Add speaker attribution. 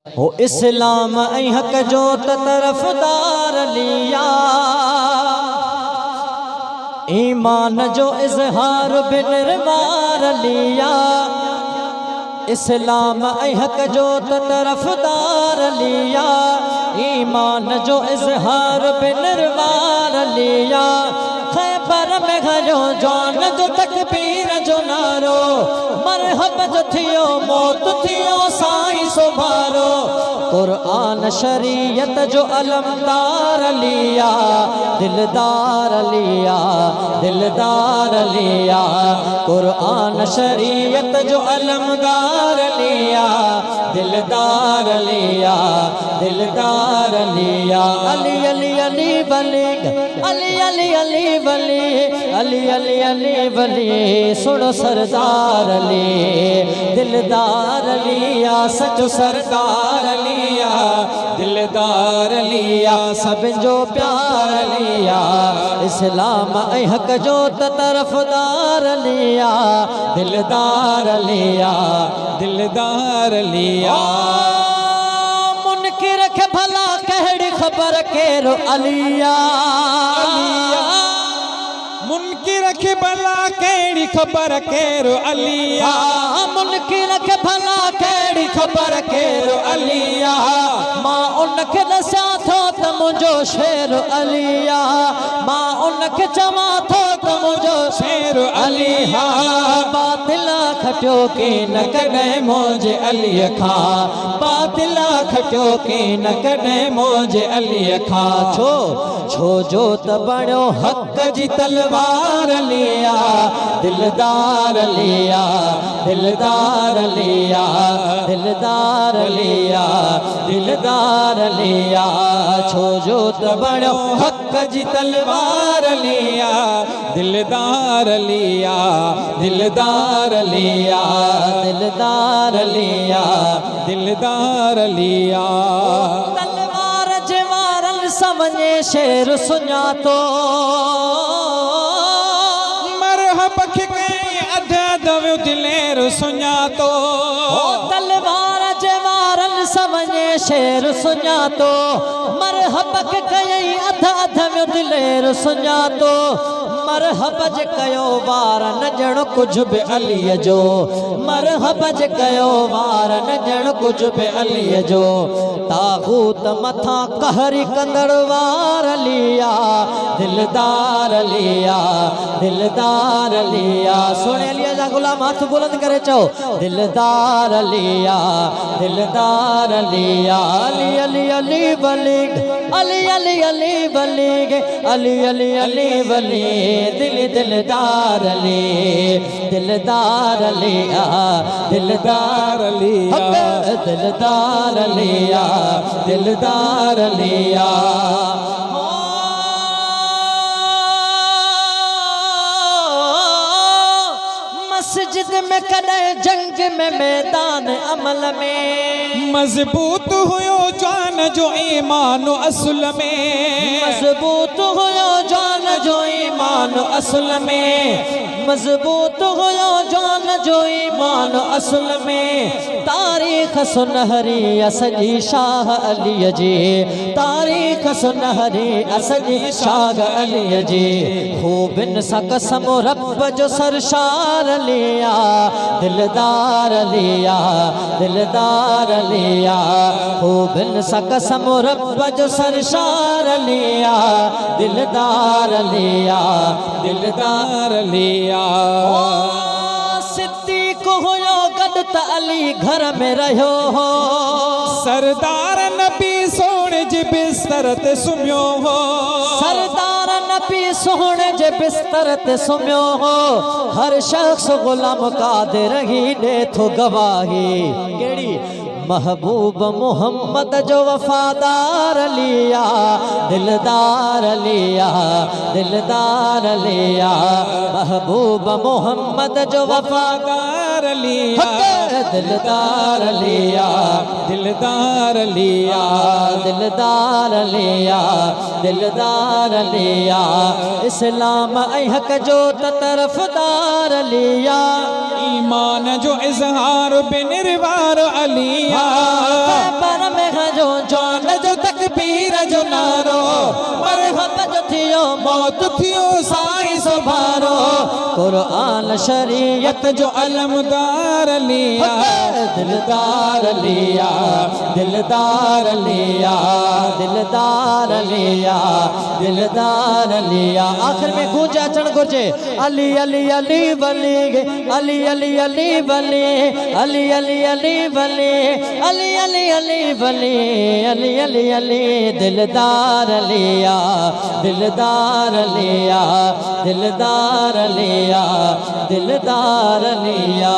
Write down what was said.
Speaker 1: हो इस्लाम ऐं हक जो त तरफ़दार लिया, ईमान जो इज़हार बिन निर्वार लिया। इस्लाम ऐं हक जो त तरफ़दार लिया, ईमान जो इज़हार बिन निर्वार लिया। खैबर में घरो जान जो तकबीर जो नारो, मरहब जो थियो मौत थियो साईं सुभारो। कुरान शरीयत जो अलमदार लिया, दिलदार लिया, दिलदार लिया। कुरान शरीयत जो अलमदार लिया, दिलदार लिया, दिलदार लिया। अली अली अली वली, अली अली अली वली, अली अली अली वली। सुनो सरदार अली, दिलदार लिया, सचो सरदार लिया, दिलदार लिया। सब जो प्यार लिया, इस्लाम ऐं हक जो त तरफ़दार लिया, दिलदार लिया, दिलदार लिया। मुनकिर खे भला कहिड़ी ख़बर केरो अलिया,
Speaker 2: मुनकिर खे भला कहिड़ी ख़बर केरो अलिया,
Speaker 1: मुनकिर खे भला कहिड़ी ख़बर केरो अलिया। मां उनखे ॾसां थो त मुंहिंजो शेर अलिया, मां उनखे चवां थो त मुंहिंजो
Speaker 2: शेर अलिया।
Speaker 1: बातिल खटियो की न कॾहिं मौजे अलीअ खां, बातिल खटियो की न कॾहिं मौजे अलीअ खां। छो जो त बणियो हक़ जी तलवार लिया, दिलदार लिया, दिलदार लिया, दिलदार लिया, दिलदार लिया। छो जो त बणियो हक़ जी तलवार लिया,
Speaker 2: दिलदार लिया,
Speaker 1: दिलदार लिया, दिलदार लिया,
Speaker 2: दिलदार लिया।
Speaker 1: तलवार जे वारनि समझे शेर सुञातो,
Speaker 2: मरहब खे कई अध अध वियो दिलेर सुञातो।
Speaker 1: तलवार जे वारनि समझे शेर सुञातो, मरहब खे कई अध अध वियो दिलेर सुञातो। मरहब जे कयो वार न ॼण कुझु बि अलीअ जो, मरहब जे कयो वार न ॼण कुझु बि अलीअ जो। तागूत मथां कहरी कंदड़ वार लिया, दिलदार लिया, दिलदार लिया। सुणे अलीअ जा गुलाम हथ बुलंद करे चओ, दिलदार लिया, दिलदार लिया। अली अली अली वली, अली अली अली वली, अली अली अली वली। दिल दिलदार ले, दिलदार लिया, दिलदार लिया, दिलदार लिया, दिलदार लिया। मस्जिद में कॾहिं जंग में मैदान अमल में,
Speaker 2: मजबूत हुयो जान जो ईमान असुल में,
Speaker 1: मजबूत हुयो जान जो ईमान असुल में, मजबूत हुयो जान जो ईमान असुल में। तारीख़ सुनहरी असजी शाह अलीअ जी, तारीख़ सुनहरी असजी शाह अलीअ जी। खूबिन सां कसम रब जो सरशार लिया, दिलदार लिया, दिलदार लिया। खूबिन सां कसम रब जो सरशार लिया, दिलदार लिया, दिलदार लिया। सिद्दीक़ हुयो गॾु त अली घर में रहियो हो,
Speaker 2: सरदार नबी सोने जे बिस्तर ते सुम्हियो हो,
Speaker 1: सरदार नबी सोने जे बिस्तर ते सुम्हियो हो। हर शख्स गुलाम कादिर ही ॾे थो गवाही, कहिड़ी? महबूब मोहम्मद जो वफादार लिया, दिलदार लिया, दिलदार लिया। महबूब मोहम्मद जो वफादार लिया, दिलदार लिया, दिलदार लिया, दिलदार लिया, दिलदार लिया। इस्लाम ऐं हक जो त तरफ़दार लिया,
Speaker 2: ईमान जो इज़हार बिन रिवार अलिया। मीर जो नारो
Speaker 1: मरहब जो थियो
Speaker 2: मौत थियो साईं
Speaker 1: सुभारो कुरान शरीयत
Speaker 2: जो अलमदार लिया
Speaker 1: दिलदार लिया दिलदार लिया दिलदार लिया दिलदार लिया। आखिर में गूंजा चढ़ गुर्जे अली अली अली बली अली अली अली बली अली अली अली बली अली अली अली बली अली अली अली दिलदार लिया दिलदार लिया दिलदार लिया दिलदार लिया।